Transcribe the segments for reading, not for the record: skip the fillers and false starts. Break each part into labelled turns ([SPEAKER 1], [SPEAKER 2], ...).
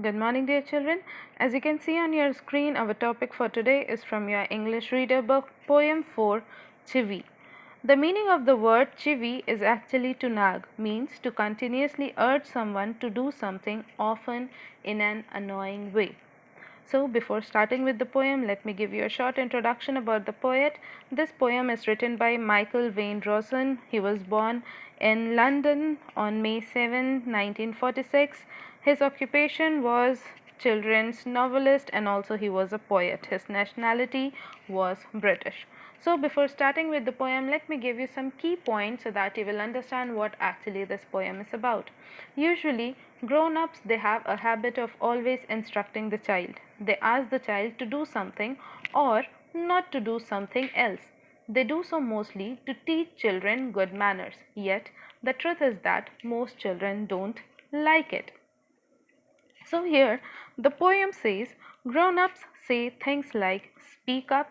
[SPEAKER 1] Good morning, dear children. As you can see on your screen, our topic for today is from your English Reader book, Poem 4, Chivvy. The meaning of the word chivvy is actually to nag, means to continuously urge someone to do something, often in an annoying way. So, before starting with the poem, let me give you a short introduction about the poet. This poem is written by Michael Vane Rawson. He was born in London on May 7, 1946. His occupation was children's novelist and also he was a poet. His nationality was British. So before starting with the poem, let me give you some key points so that you will understand what actually this poem is about. Usually, grown-ups, they have a habit of always instructing the child. They ask the child to do something or not to do something else. They do so mostly to teach children good manners. Yet, the truth is that most children don't like it. So here the poem says grown-ups say things like speak up,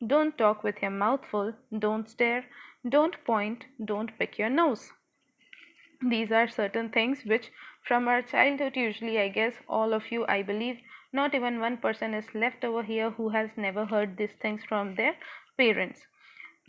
[SPEAKER 1] don't talk with your mouth full, don't stare, don't point, don't pick your nose. These are certain things which from our childhood, usually I guess all of you, I believe not even one person is left over here who has never heard these things from their parents.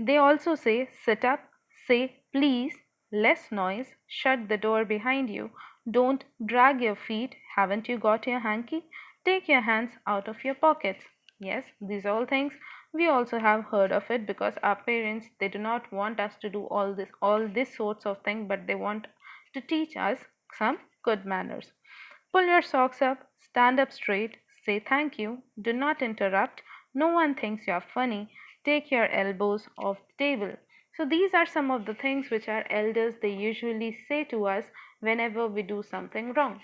[SPEAKER 1] They also say sit up, say please, less noise, shut the door behind you, don't drag your feet, haven't you got your hanky, take your hands out of your pockets. Yes, these all things we also have heard of it because our parents, they do not want us to do all this sorts of things, but they want to teach us some good manners. Pull your socks up, stand up straight, say thank you, do not interrupt, no one thinks you are funny, take your elbows off the table. So these are some of the things which our elders, they usually say to us whenever we do something wrong.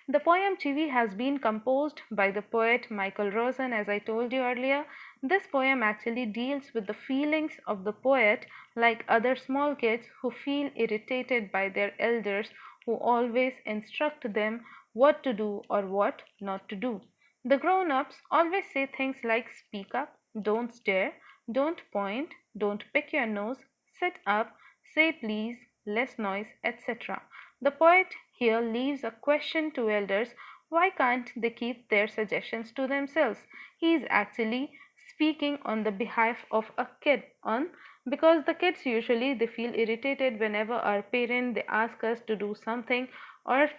[SPEAKER 1] The poem Chivvy has been composed by the poet Michael Rosen, as I told you earlier. This poem actually deals with the feelings of the poet, like other small kids who feel irritated by their elders who always instruct them what to do or what not to do. The grown ups always say things like speak up, don't stare, don't point, don't pick your nose, sit up, say please, less noise, etc. The poet here leaves a question to elders: why can't they keep their suggestions to themselves? He is actually speaking on the behalf of a kid on because the kids usually they feel irritated whenever our parent they ask us to do something or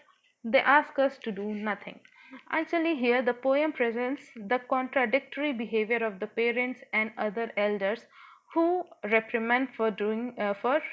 [SPEAKER 1] they ask us to do nothing. Actually, here the poem presents the contradictory behavior of the parents and other elders who reprimand for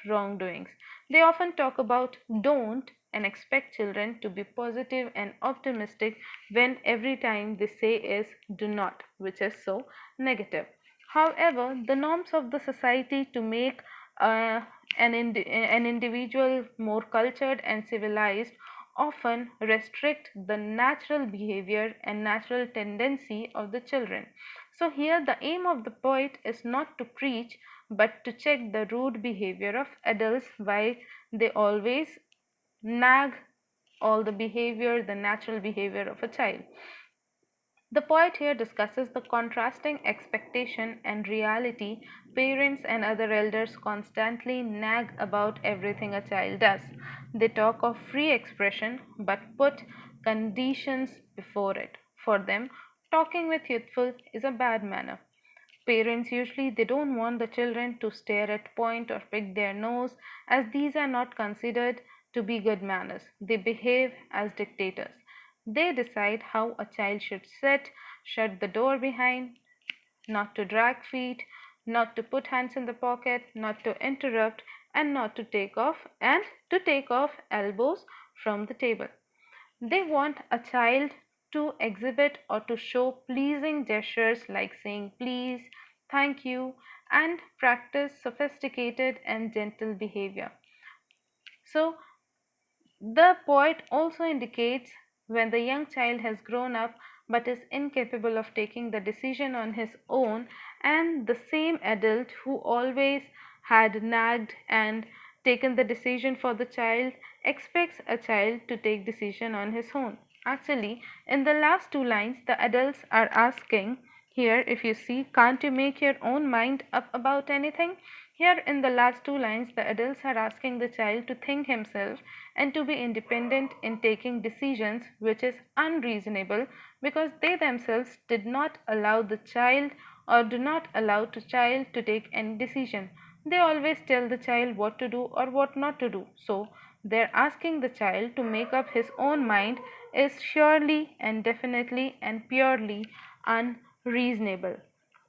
[SPEAKER 1] wrongdoings. They often talk about don't and expect children to be positive and optimistic when every time they say is do not, which is so negative. However, the norms of the society to make an individual more cultured and civilized often restrict the natural behavior and natural tendency of the children. So here the aim of the poet is not to preach but to check the rude behavior of adults while they always nag all the behavior, the natural behavior of a child. The poet here discusses the contrasting expectation and reality. Parents and other elders constantly nag about everything a child does. They talk of free expression but put conditions before it. For them, talking with youthful is a bad manner. Parents usually they don't want the children to stare at point or pick their nose as these are not considered to be good manners. They behave as dictators. They decide how a child should sit, shut the door behind, not to drag feet, not to put hands in the pocket, not to interrupt, and not to take off elbows from the table. They want a child to exhibit or to show pleasing gestures like saying please, thank you, and practice sophisticated and gentle behavior. So, the poet also indicates when the young child has grown up but is incapable of taking the decision on his own, and the same adult who always had nagged and taken the decision for the child expects a child to take decision on his own. Actually, in the last two lines, the adults are asking here, if you see, can't you make your own mind up about anything? Here in the last two lines, the adults are asking the child to think himself and to be independent in taking decisions, which is unreasonable because they themselves did not allow the child or do not allow the child to take any decision. They always tell the child what to do or what not to do. So, their asking the child to make up his own mind is surely and definitely and purely unreasonable.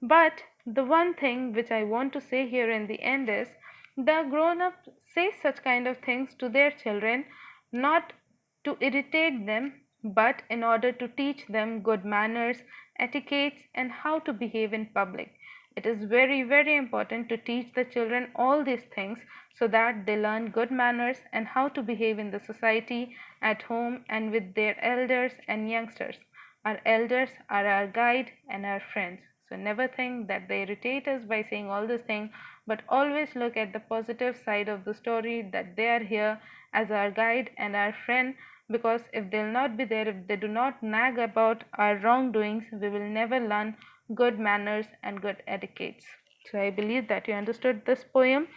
[SPEAKER 1] But the one thing which I want to say here in the end is the grown up say such kind of things to their children not to irritate them but in order to teach them good manners, etiquettes, and how to behave in public. It is very, very important to teach the children all these things so that they learn good manners and how to behave in the society, at home, and with their elders and youngsters. Our elders are our guide and our friends. So never think that they irritate us by saying all these things, but always look at the positive side of the story that they are here as our guide and our friend, because if they'll not be there, if they do not nag about our wrongdoings, we will never learn good manners and good etiquettes. So I believe that you understood this poem.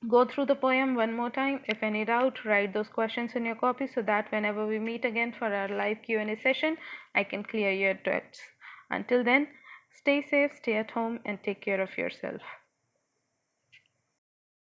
[SPEAKER 1] Go through the poem one more time. If any doubt, write those questions in your copy so that whenever we meet again for our live Q&A session, I can clear your doubts. Until then, stay safe, stay at home, and take care of yourself.